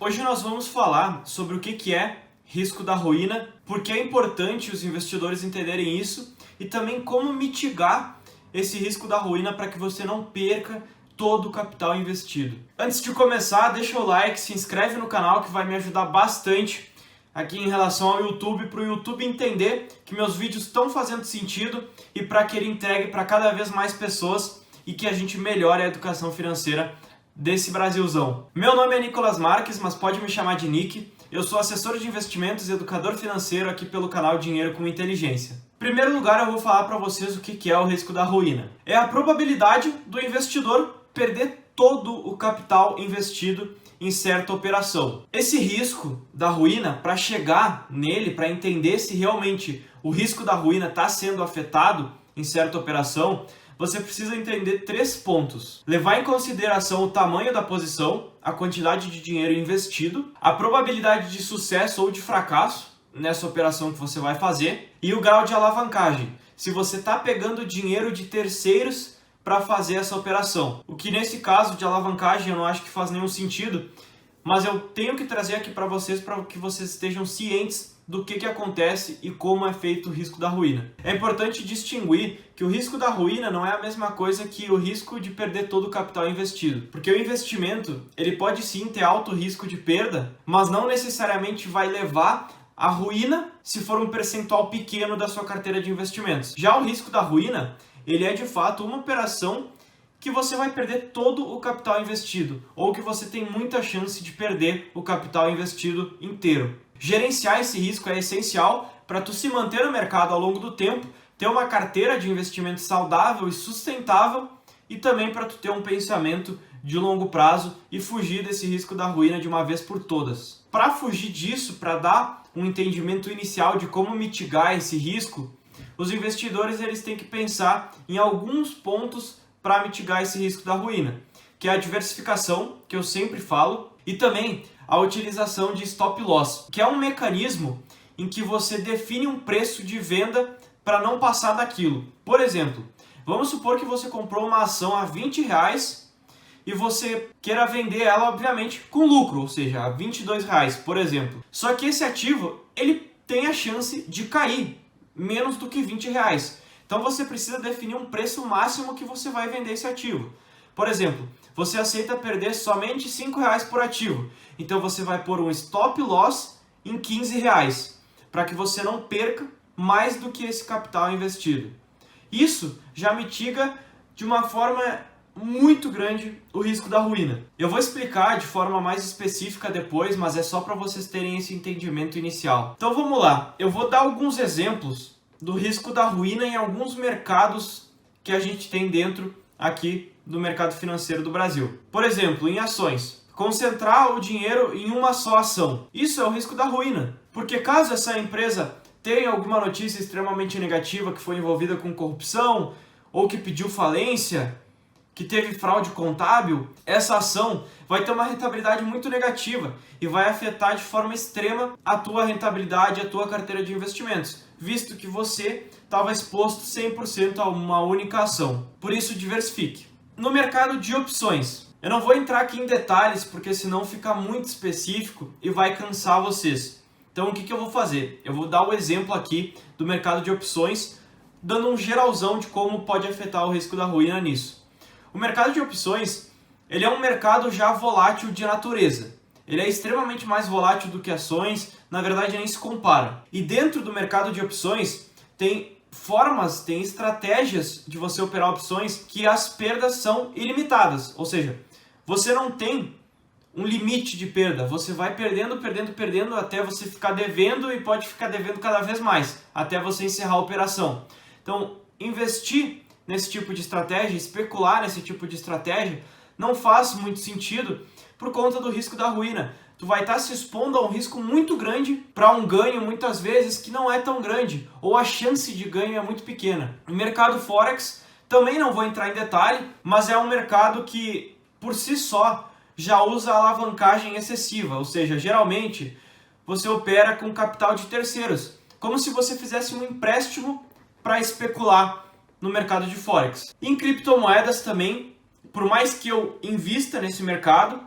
Hoje nós vamos falar sobre o que é risco da ruína, porque é importante os investidores entenderem isso e também como mitigar esse risco da ruína para que você não perca todo o capital investido. Antes de começar, deixa o like, se inscreve no canal que vai me ajudar bastante aqui em relação ao YouTube, para o YouTube entender que meus vídeos estão fazendo sentido e para que ele entregue para cada vez mais pessoas e que a gente melhore a educação financeira desse Brasilzão. Meu nome é Nicolas Marques, mas pode me chamar de Nick. Eu sou assessor de investimentos e educador financeiro aqui pelo canal Dinheiro com Inteligência. Em primeiro lugar, eu vou falar para vocês o que é o risco da ruína. É a probabilidade do investidor perder todo o capital investido em certa operação. Esse risco da ruína, para chegar nele, para entender se realmente o risco da ruína está sendo afetado em certa operação, você precisa entender 3 pontos. Levar em consideração o tamanho da posição, a quantidade de dinheiro investido, a probabilidade de sucesso ou de fracasso nessa operação que você vai fazer e o grau de alavancagem. Se você está pegando dinheiro de terceiros para fazer essa operação. O que nesse caso de alavancagem eu não acho que faz nenhum sentido, mas eu tenho que trazer aqui para que vocês estejam cientes do que acontece e como é feito o risco da ruína. É importante distinguir que o risco da ruína não é a mesma coisa que o risco de perder todo o capital investido. Porque o investimento, ele pode sim ter alto risco de perda, mas não necessariamente vai levar à ruína se for um percentual pequeno da sua carteira de investimentos. Já o risco da ruína, ele é de fato uma operação que você vai perder todo o capital investido, ou que você tem muita chance de perder o capital investido inteiro. Gerenciar esse risco é essencial para tu se manter no mercado ao longo do tempo, ter uma carteira de investimento saudável e sustentável e também para tu ter um pensamento de longo prazo e fugir desse risco da ruína de uma vez por todas. Para fugir disso, para dar um entendimento inicial de como mitigar esse risco, os investidores eles têm que pensar em alguns pontos para mitigar esse risco da ruína, que é a diversificação, que eu sempre falo, e também a utilização de stop loss, que é um mecanismo em que você define um preço de venda para não passar daquilo. Por exemplo, vamos supor que você comprou uma ação a R$20 e você queira vender ela, obviamente, com lucro, ou seja, a R$22, por exemplo. Só que esse ativo, ele tem a chance de cair menos do que R$20. Então você precisa definir um preço máximo que você vai vender esse ativo. Por exemplo, você aceita perder somente R$5 por ativo. Então você vai pôr um stop loss em R$15, para que você não perca mais do que esse capital investido. Isso já mitiga de uma forma muito grande o risco da ruína. Eu vou explicar de forma mais específica depois, mas é só para vocês terem esse entendimento inicial. Então vamos lá, eu vou dar alguns exemplos do risco da ruína em alguns mercados que a gente tem dentro aqui do mercado financeiro do Brasil. Por exemplo, em ações. Concentrar o dinheiro em uma só ação. Isso é o risco da ruína. Porque caso essa empresa tenha alguma notícia extremamente negativa que foi envolvida com corrupção, ou que pediu falência, que teve fraude contábil, essa ação vai ter uma rentabilidade muito negativa e vai afetar de forma extrema a tua rentabilidade, a tua carteira de investimentos, visto que você estava exposto 100% a uma única ação. Por isso, diversifique. No mercado de opções, eu não vou entrar aqui em detalhes, porque senão fica muito específico e vai cansar vocês. Então, o que eu vou fazer? Eu vou dar o exemplo aqui do mercado de opções, dando um geralzão de como pode afetar o risco da ruína nisso. O mercado de opções, ele é um mercado já volátil de natureza. Ele é extremamente mais volátil do que ações, na verdade nem se compara. E dentro do mercado de opções, tem formas, tem estratégias de você operar opções que as perdas são ilimitadas. Ou seja, você não tem um limite de perda. Você vai perdendo, perdendo, perdendo até você ficar devendo e pode ficar devendo cada vez mais, até você encerrar a operação. Então, investir nesse tipo de estratégia, especular nesse tipo de estratégia, não faz muito sentido por conta do risco da ruína. Tu vai estar se expondo a um risco muito grande para um ganho, muitas vezes, que não é tão grande, ou a chance de ganho é muito pequena. O mercado Forex, também não vou entrar em detalhe, mas é um mercado que, por si só, já usa alavancagem excessiva, ou seja, geralmente, você opera com capital de terceiros, como se você fizesse um empréstimo para especular no mercado de Forex. Em criptomoedas também, por mais que eu invista nesse mercado,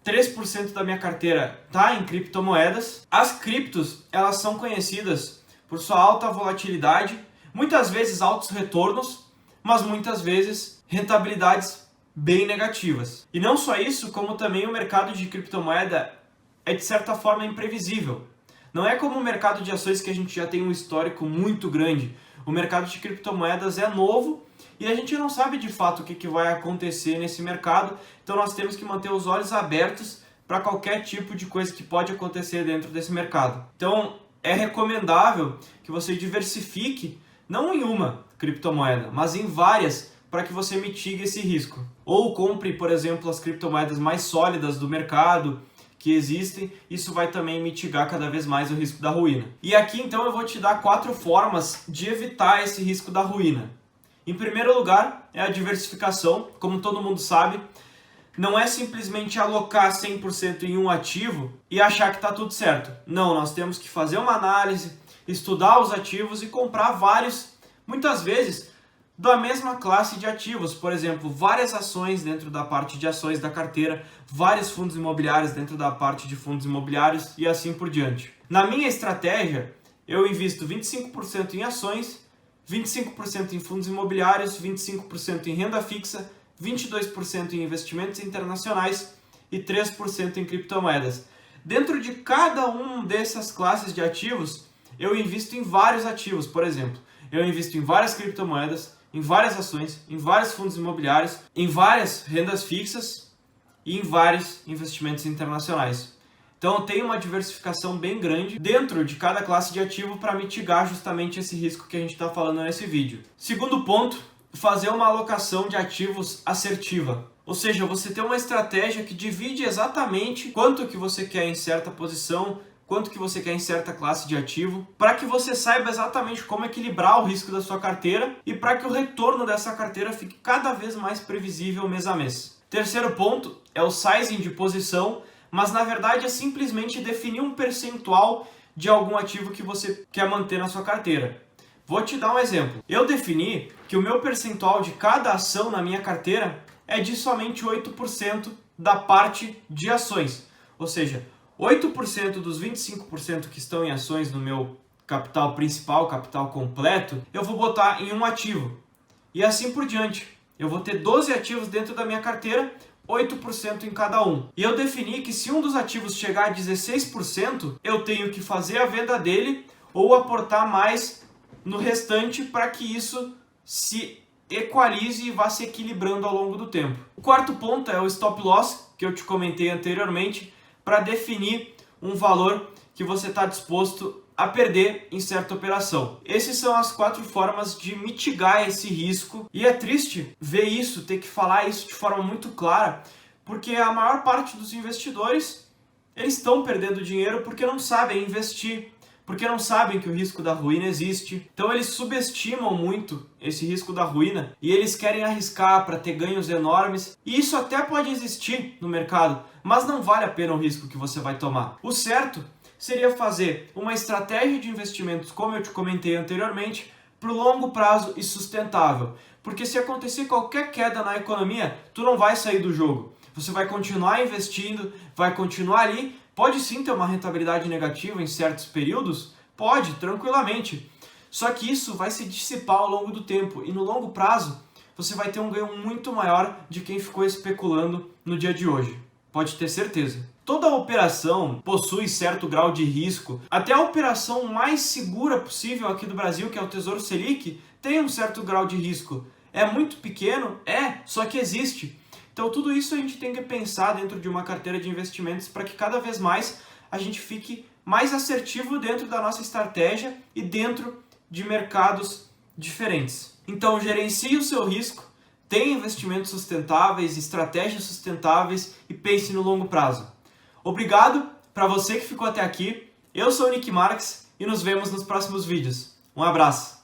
3% da minha carteira está em criptomoedas. As criptos, elas são conhecidas por sua alta volatilidade, muitas vezes altos retornos, mas muitas vezes rentabilidades bem negativas. E não só isso, como também o mercado de criptomoeda é de certa forma imprevisível. Não é como o mercado de ações que a gente já tem um histórico muito grande. O mercado de criptomoedas é novo e a gente não sabe de fato o que vai acontecer nesse mercado, então nós temos que manter os olhos abertos para qualquer tipo de coisa que pode acontecer dentro desse mercado. Então é recomendável que você diversifique, não em uma criptomoeda, mas em várias, para que você mitigue esse risco. Ou compre, por exemplo, as criptomoedas mais sólidas do mercado que existem, isso vai também mitigar cada vez mais o risco da ruína. E aqui então eu vou te dar 4 formas de evitar esse risco da ruína. Em primeiro lugar, é a diversificação. Como todo mundo sabe, não é simplesmente alocar 100% em um ativo e achar que está tudo certo. Não, nós temos que fazer uma análise, estudar os ativos e comprar vários, muitas vezes, da mesma classe de ativos. Por exemplo, várias ações dentro da parte de ações da carteira, vários fundos imobiliários dentro da parte de fundos imobiliários e assim por diante. Na minha estratégia, eu invisto 25% em ações, 25% em fundos imobiliários, 25% em renda fixa, 22% em investimentos internacionais e 3% em criptomoedas. Dentro de cada uma dessas classes de ativos, eu invisto em vários ativos. Por exemplo, eu invisto em várias criptomoedas, em várias ações, em vários fundos imobiliários, em várias rendas fixas e em vários investimentos internacionais. Então eu tenho uma diversificação bem grande dentro de cada classe de ativo para mitigar justamente esse risco que a gente está falando nesse vídeo. Segundo ponto, fazer uma alocação de ativos assertiva. Ou seja, você tem uma estratégia que divide exatamente quanto que você quer em certa posição, quanto que você quer em certa classe de ativo, para que você saiba exatamente como equilibrar o risco da sua carteira e para que o retorno dessa carteira fique cada vez mais previsível mês a mês. Terceiro ponto é o sizing de posição, mas na verdade é simplesmente definir um percentual de algum ativo que você quer manter na sua carteira. Vou te dar um exemplo. Eu defini que o meu percentual de cada ação na minha carteira é de somente 8% da parte de ações. Ou seja, 8% dos 25% que estão em ações no meu capital principal, capital completo, eu vou botar em um ativo. E assim por diante. Eu vou ter 12 ativos dentro da minha carteira, 8% em cada um. E eu defini que se um dos ativos chegar a 16%, eu tenho que fazer a venda dele ou aportar mais no restante para que isso se equalize e vá se equilibrando ao longo do tempo. O quarto ponto é o stop loss, que eu te comentei anteriormente, para definir um valor que você está disposto a perder em certa operação. Essas são as 4 formas de mitigar esse risco. E é triste ver isso, ter que falar isso de forma muito clara, porque a maior parte dos investidores, eles estão perdendo dinheiro porque não sabem investir, porque não sabem que o risco da ruína existe. Então eles subestimam muito esse risco da ruína e eles querem arriscar para ter ganhos enormes. E isso até pode existir no mercado, mas não vale a pena o risco que você vai tomar. O certo seria fazer uma estratégia de investimentos, como eu te comentei anteriormente, para o longo prazo e sustentável. Porque se acontecer qualquer queda na economia, tu não vai sair do jogo. Você vai continuar investindo, vai continuar ali. Pode sim ter uma rentabilidade negativa em certos períodos? Pode, tranquilamente. Só que isso vai se dissipar ao longo do tempo e no longo prazo você vai ter um ganho muito maior de quem ficou especulando no dia de hoje. Pode ter certeza. Toda operação possui certo grau de risco. Até a operação mais segura possível aqui do Brasil, que é o Tesouro Selic, tem um certo grau de risco. É muito pequeno? Só que existe. Então tudo isso a gente tem que pensar dentro de uma carteira de investimentos para que cada vez mais a gente fique mais assertivo dentro da nossa estratégia e dentro de mercados diferentes. Então gerencie o seu risco, tenha investimentos sustentáveis, estratégias sustentáveis e pense no longo prazo. Obrigado para você que ficou até aqui. Eu sou o Nick Marques e nos vemos nos próximos vídeos. Um abraço!